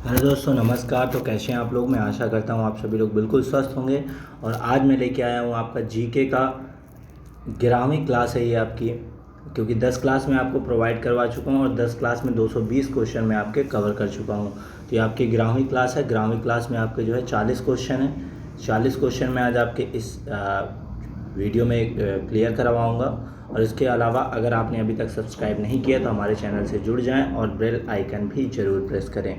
Hello दोस्तों, नमस्कार। तो कैसे हैं आप लोग? मैं आशा करता हूँ आप सभी लोग बिल्कुल स्वस्थ होंगे। और आज मैं लेके आया हूँ आपका जीके का 11वीं क्लास है ये आपकी, क्योंकि 10 क्लास में आपको प्रोवाइड करवा चुका हूँ और 10 क्लास में 220 क्वेश्चन मैं आपके कवर कर चुका हूँ। तो ये आपकी 11वीं क्लास है। 11वीं क्लास में आपके जो है 40 क्वेश्चन हैं। 40 क्वेश्चन मैं आज आपके इस वीडियो में क्लियर करवाऊँगा। और इसके अलावा अगर आपने अभी तक सब्सक्राइब नहीं किया तो हमारे चैनल से जुड़ जाएं और बेल आइकन भी ज़रूर प्रेस करें।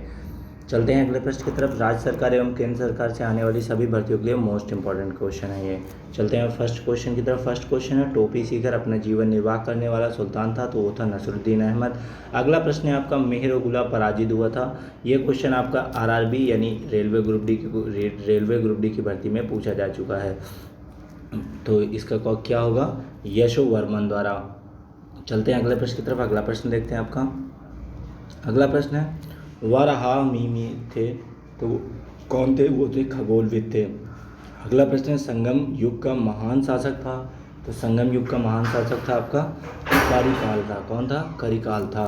चलते हैं अगले प्रश्न की तरफ। राज्य सरकार एवं केंद्र सरकार से आने वाली सभी भर्तियों के लिए मोस्ट इंपॉर्टेंट क्वेश्चन है ये। चलते हैं फर्स्ट क्वेश्चन की तरफ। फर्स्ट क्वेश्चन है, टोपी सीकर अपना जीवन निर्वाह करने वाला सुल्तान था, तो वो था नसरुद्दीन अहमद। अगला प्रश्न है आपका, मेहर गुला पराजित हुआ था। ये क्वेश्चन आपका आरआरबी यानी रेलवे ग्रुप डी की भर्ती में पूछा जा चुका है। तो इसका क्या होगा? यशो वर्मन द्वारा। चलते हैं अगले प्रश्न की तरफ। अगला प्रश्न देखते हैं आपका। अगला प्रश्न है, वराहमिहिर थे, तो कौन थे? वो थे खगोलविद थे। अगला प्रश्न है, संगम युग का महान शासक था, तो संगम युग का महान शासक था आपका करिकाल था। कौन था? करिकाल था।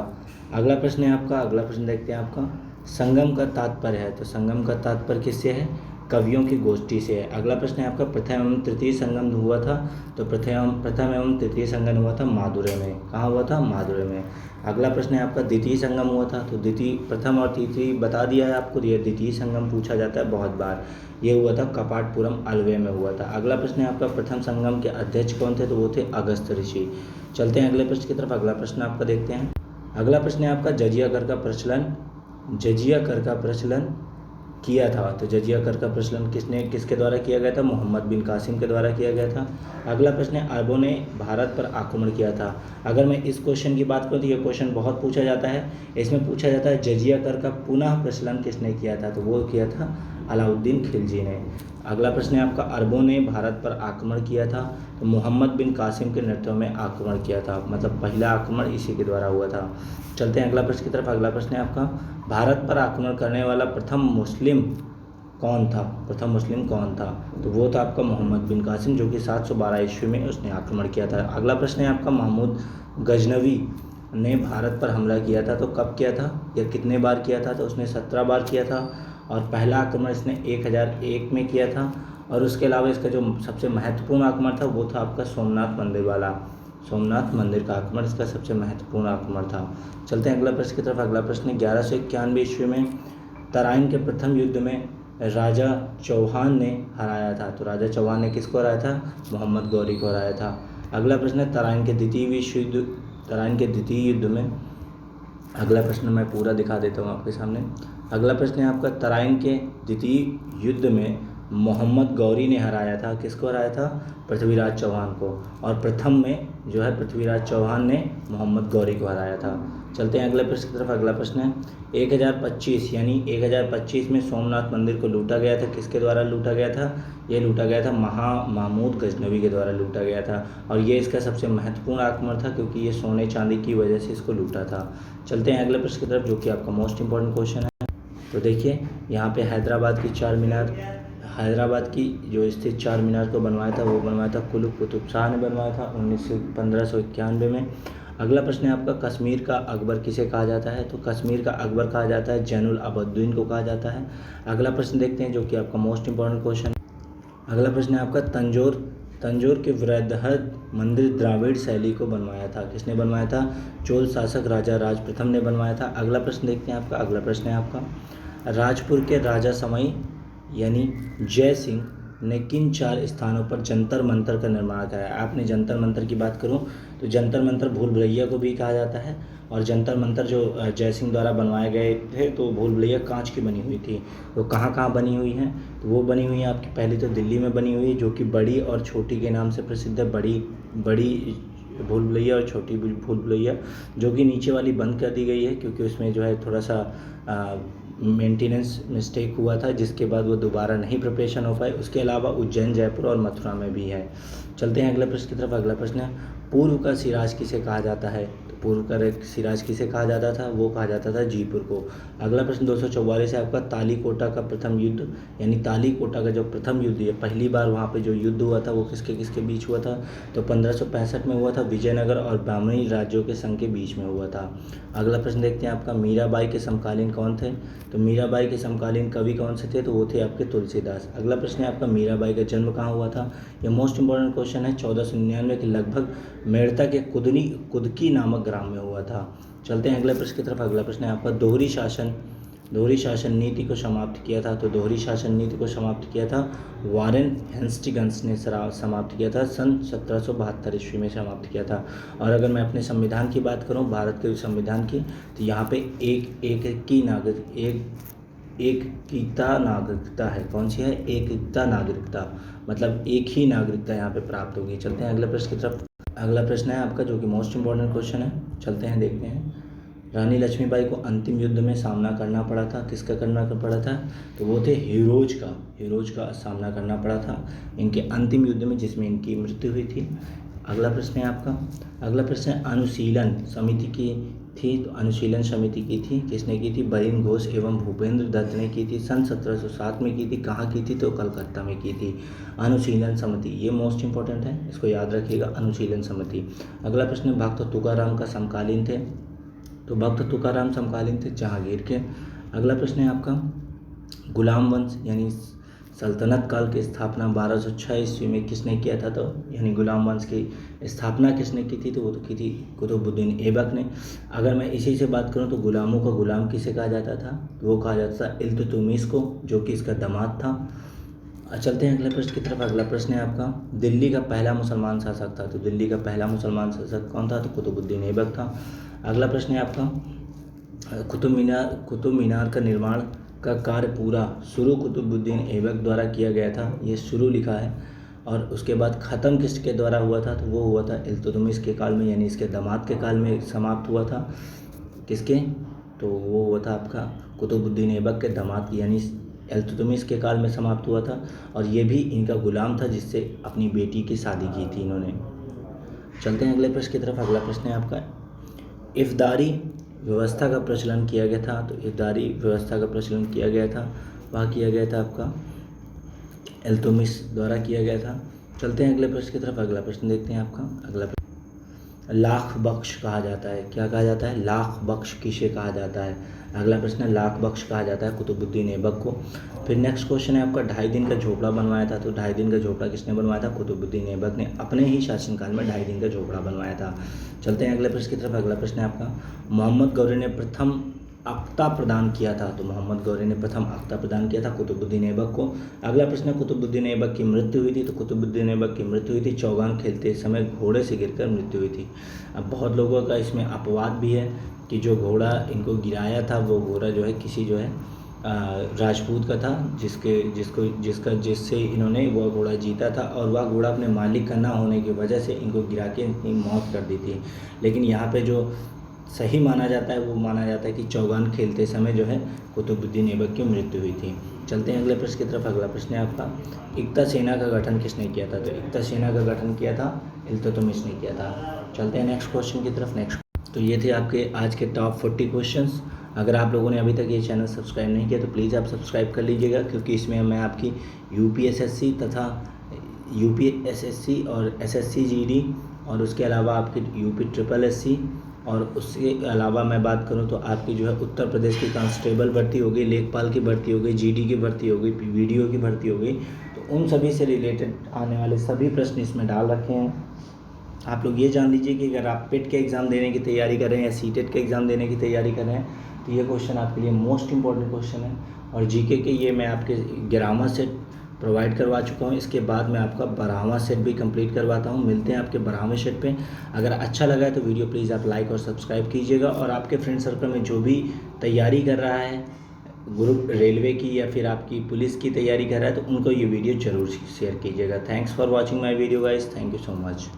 अगला प्रश्न है आपका। अगला प्रश्न देखते हैं आपका, संगम का तात्पर्य है, तो संगम का तात्पर्य किससे है? कवियों की गोष्ठी से है। अगला प्रश्न है आपका, प्रथम एवं तृतीय संगम हुआ था, तो प्रथम एवं तृतीय संगम हुआ था मादुरै में। कहाँ हुआ था? मादुरै में। अगला प्रश्न है आपका, द्वितीय संगम हुआ था, तो द्वितीय, प्रथम और तृतीय बता दिया है आपको। ये द्वितीय संगम पूछा जाता है बहुत बार। ये हुआ था कपाटपुरम अल्वे में हुआ था। अगला प्रश्न है आपका, प्रथम संगम के अध्यक्ष कौन थे? तो वो थे अगस्त ऋषि। चलते हैं अगले प्रश्न की तरफ। अगला प्रश्न आपका देखते हैं। अगला प्रश्न है आपका, जजिया कर का प्रचलन किया था, तो जजिया कर का प्रचलन किसके द्वारा किया गया था? मोहम्मद बिन कासिम के द्वारा किया गया था। अगला प्रश्न है, अरबों ने भारत पर आक्रमण किया था। अगर मैं इस क्वेश्चन की बात करूँ तो ये क्वेश्चन बहुत पूछा जाता है। इसमें पूछा जाता है जजिया कर का पुनः प्रचलन किसने किया था? तो वो किया था अलाउद्दीन खिलजी ने। अगला प्रश्न है आपका, अरबों ने भारत पर आक्रमण किया था, तो मोहम्मद बिन कासिम के नेतृत्व में आक्रमण किया था, मतलब पहला आक्रमण इसी के द्वारा हुआ था। चलते हैं अगला प्रश्न की तरफ। अगला प्रश्न है आपका, भारत पर आक्रमण करने वाला प्रथम मुस्लिम कौन था? प्रथम मुस्लिम कौन था? तो वो था आपका मोहम्मद बिन कासिम, जो कि 712 ईस्वी में उसने आक्रमण किया था। अगला प्रश्न है आपका, महमूद गजनवी ने भारत पर हमला किया था, तो कब किया था या कितने बार किया था? तो उसने 17 बार किया था। और पहला आक्रमण इसने 1001 में किया था। और उसके अलावा इसका जो सबसे महत्वपूर्ण आक्रमण था वो था आपका सोमनाथ मंदिर वाला। सोमनाथ मंदिर का आक्रमण इसका सबसे महत्वपूर्ण आक्रमण था। चलते हैं अगला प्रश्न की तरफ। अगला प्रश्न, 1191 ईस्वी में तराइन के प्रथम युद्ध में राजा चौहान ने हराया था, तो राजा चौहान ने किसको हराया था? मोहम्मद गौरी को हराया था। अगला प्रश्न है, तराइन के द्वितीय युद्ध में, अगला प्रश्न मैं पूरा दिखा देता हूँ आपके सामने। अगला प्रश्न है आपका, तराइन के द्वितीय युद्ध में मोहम्मद गौरी ने हराया था, किसको हराया था? पृथ्वीराज चौहान को। और प्रथम में जो है पृथ्वीराज चौहान ने मोहम्मद गौरी को हराया था। चलते हैं अगले प्रश्न की तरफ। अगला प्रश्न है, 1025 यानी 1025 में सोमनाथ मंदिर को लूटा गया था, किसके द्वारा लूटा गया था? ये लूटा गया था महमूद गजनवी के द्वारा लूटा गया था। और ये इसका सबसे महत्वपूर्ण आक्रमण था, क्योंकि ये सोने चांदी की वजह से इसको लूटा था। चलते हैं अगले प्रश्न की तरफ, जो कि आपका मोस्ट इंपॉर्टेंट क्वेश्चन है। तो देखिए, यहाँ पे हैदराबाद की जो स्थित चार मीनार को बनवाया था वो बनवाया था कुतुब शाह ने बनवाया था 1591 में। अगला प्रश्न है आपका, कश्मीर का अकबर किसे कहा जाता है? तो कश्मीर का अकबर कहा जाता है जैनुल अबदीन को कहा जाता है। अगला प्रश्न देखते हैं, जो कि आपका मोस्ट इंपॉर्टेंट क्वेश्चन है। अगला प्रश्न है आपका, तंजौर के वृहद मंदिर द्राविड़ शैली को बनवाया था, किसने बनवाया था? चोल शासक राजा राज प्रथम ने बनवाया था। अगला प्रश्न देखते हैं आपका। अगला प्रश्न है आपका, राजपुर के राजा समई यानी जय सिंह ने किन 4 स्थानों पर जंतर मंतर का निर्माण कराया? आपने जंतर मंतर की बात करूं तो जंतर मंतर भूल भुलैया को भी कहा जाता है। और जंतर मंतर जो जय सिंह द्वारा बनवाए गए थे, तो भूल भुलैया कांच की बनी हुई थी। तो कहाँ कहाँ बनी हुई हैं? तो वो बनी हुई है आपकी, पहली तो दिल्ली में बनी हुई है, जो कि बड़ी और छोटी के नाम से प्रसिद्ध है। बड़ी भूल भुलैया और छोटी भूल भुलैया, जो कि नीचे वाली बंद कर दी गई है, क्योंकि उसमें जो है थोड़ा सा मेंटेनेंस मिस्टेक हुआ था, जिसके बाद वो दोबारा नहीं प्रिपरेशन हो पाए। उसके अलावा उज्जैन, जयपुर और मथुरा में भी है। चलते हैं अगले प्रश्न की तरफ। अगला प्रश्न है, पूर्व का सिराज किसे कहा जाता है? तो पूर्व का सिराज किसे कहा जाता था? वो कहा जाता था जयपुर को। अगला प्रश्न 244 है आपका, तालीकोटा का प्रथम युद्ध, यानी तालीकोटा का जो प्रथम युद्ध है, पहली बार वहाँ पे जो युद्ध हुआ था वो किसके किसके बीच हुआ था? तो 1565 में हुआ था, विजयनगर और ब्राह्मणी राज्यों के संघ के बीच में हुआ था। अगला प्रश्न देखते हैं आपका, मीराबाई के समकालीन कौन थे? तो मीराबाई के समकालीन कवि कौन से थे? तो वो थे आपके तुलसीदास। अगला प्रश्न है आपका, मीराबाई का जन्म कहाँ हुआ था? ये मोस्ट इंपॉर्टेंट क्वेश्चन है। 1499 के लगभग मेड़ता के कुदकी नामक ग्राम में हुआ था। चलते हैं अगले प्रश्न की तरफ। अगला प्रश्न है आपका, दोहरी शासन नीति को समाप्त किया था? तो दोहरी शासन नीति को समाप्त किया था वारेन हेस्टिंग्स ने समाप्त किया था, सन 1772 ईस्वी में समाप्त किया था। और अगर मैं अपने संविधान की बात करूं, भारत के संविधान की, तो यहाँ पे एकता नागरिकता है। कौन सी है? एकता नागरिकता, मतलब एक ही नागरिकता यहाँ पे प्राप्त होगी। चलते हैं अगले प्रश्न की तरफ। अगला प्रश्न है आपका जो कि मोस्ट इंपॉर्टेंट क्वेश्चन है, चलते हैं देखते हैं। रानी लक्ष्मीबाई को अंतिम युद्ध में सामना करना पड़ा था, किसका करना पड़ा था? तो वो थे हीरोज का सामना करना पड़ा था इनके अंतिम युद्ध में, जिसमें इनकी मृत्यु हुई थी। अगला प्रश्न है आपका, अगला प्रश्न है, अनुशीलन समिति की थी, तो अनुशीलन समिति की थी, किसने की थी? बरिन घोष एवं भूपेंद्र दत्त ने की थी, सन 1707 में की थी। कहाँ की थी? तो कलकत्ता में की थी अनुशीलन समिति। ये मोस्ट इंपॉर्टेंट है, इसको याद रखिएगा, अनुशीलन समिति। अगला प्रश्न है, भक्त तुकाराम का समकालीन थे? तो भक्त तुकाराम समकालीन थे जहांगीर के। अगला प्रश्न है आपका, गुलाम वंश यानी सल्तनत काल की स्थापना 1206 ईस्वी में किसने किया था? तो यानी गुलाम वंश की स्थापना किसने की थी? तो वो तो की थी कुतुबुद्दीन ऐबक ने। अगर मैं इसी से बात करूं तो गुलामों का गुलाम किसे कहा जाता था? तो वो कहा जाता था इल्तुतमिश को, जो कि इसका दामाद था। चलते हैं अगले प्रश्न की तरफ। अगला प्रश्न है आपका, दिल्ली का पहला मुसलमान शासक था? तो दिल्ली का पहला मुसलमान शासक कौन था? तो कुतुबुद्दीन ऐबक था। अगला प्रश्न है आपका, कुतुब मीनार का निर्माण का कार्य पूरा शुरू कुतुबुद्दीन ऐबक द्वारा किया गया था, ये शुरू लिखा है। और उसके बाद ख़त्म किसके द्वारा हुआ था? तो वो हुआ था इल्तुतमिश के काल में, यानी इसके दामाद के काल में समाप्त हुआ था। किसके? तो वो हुआ था आपका कुतुबुद्दीन ऐबक के दामाद, यानी इल्तुतमिश के काल में समाप्त हुआ था। और ये भी इनका गुलाम था, जिससे अपनी बेटी की शादी की थी इन्होंने। चलते हैं अगले प्रश्न की तरफ। अगला प्रश्न है आपका, इफ़्तारी व्यवस्था का प्रचलन किया गया था? तो इफ़्तारी व्यवस्था का प्रचलन किया गया था, वह किया गया था आपका इल्तुतमिश द्वारा किया गया था। चलते हैं अगले प्रश्न की तरफ। अगला प्रश्न देखते हैं आपका। अगला प्रश्न, लाख बख्श कहा जाता है, क्या कहा जाता है? लाख बख्श किसे कहा जाता है? अगला प्रश्न है, लाख बख्श कहा जाता है कुतुबुद्दीन ऐबक को। फिर नेक्स्ट क्वेश्चन है आपका, 2.5 दिन का झोपड़ा बनवाया था? तो 2.5 दिन का झोपड़ा किसने बनवाया था? कुतुबुद्दीन ऐबक ने अपने ही शासनकाल में 2.5 दिन का झोपड़ा बनवाया था। चलते हैं अगले प्रश्न की तरफ। अगला प्रश्न है आपका, मोहम्मद गौरी ने प्रथम अख्ता प्रदान किया था? तो मोहम्मद गौरी ने प्रथम अख्ता प्रदान किया था कुतुबुद्दीन ऐबक को। अगला प्रश्न है, कुतुबुद्दीन ऐबक की मृत्यु हुई थी? तो कुतुबुद्दीन ऐबक की मृत्यु हुई थी चौगान खेलते समय घोड़े से गिरकर मृत्यु हुई थी। अब बहुत लोगों का इसमें अपवाद भी है कि जो घोड़ा इनको गिराया था वो घोड़ा जो है किसी जो है राजपूत का था, जिससे इन्होंने वह घोड़ा जीता था, और वह घोड़ा अपने मालिक का ना होने की वजह से इनको गिरा के इनकी मौत कर दी थी। लेकिन यहाँ पे जो सही माना जाता है वो माना जाता है कि चौगान खेलते समय जो है कुतुबुद्दीन ऐबक की मृत्यु हुई थी। चलते हैं अगले प्रश्न की तरफ। अगला प्रश्न है आपका, एकता सेना का गठन किसने किया था? तो एकता सेना का गठन किया था इल्तुतमिश ने किया था। चलते हैं नेक्स्ट क्वेश्चन की तरफ। नेक्स्ट, तो ये थे आपके आज के टॉप 40 क्वेश्चंस। अगर आप लोगों ने अभी तक ये चैनल सब्सक्राइब नहीं किया तो प्लीज़ आप सब्सक्राइब कर लीजिएगा, क्योंकि इसमें मैं आपकी यूपीएसएससी तथा यूपीएसएससी और एसएससी जीडी और उसके अलावा आपकी यूपी ट्रिपल एससी, और उसके अलावा मैं बात करूं तो आपकी जो है उत्तर प्रदेश की कांस्टेबल भर्ती हो गई, लेखपाल की भर्ती हो गई, जीडी की भर्ती हो गई, वीडियो की भर्ती हो गई, तो उन सभी से रिलेटेड आने वाले सभी प्रश्न इसमें डाल रखे हैं। आप लोग ये जान लीजिए कि अगर आप पेट के एग्ज़ाम देने की तैयारी कर रहे हैं या सीटेट के एग्ज़ाम देने की तैयारी कर रहे हैं तो ये क्वेश्चन आपके लिए मोस्ट इंपॉर्टेंट क्वेश्चन है। और जीके के ये मैं आपके 11वां सेट प्रोवाइड करवा चुका हूँ, इसके बाद मैं आपका 12वां सेट भी कंप्लीट करवाता हूँ। मिलते हैं आपके 12वें सेट पे। अगर अच्छा लगा है तो वीडियो प्लीज़ आप लाइक और सब्सक्राइब कीजिएगा, और आपके फ्रेंड सर्कल में जो भी तैयारी कर रहा है ग्रुप रेलवे की या फिर आपकी पुलिस की तैयारी कर रहा है तो उनको ये वीडियो ज़रूर शेयर कीजिएगा। Thanks for watching my video guys, thank you so much.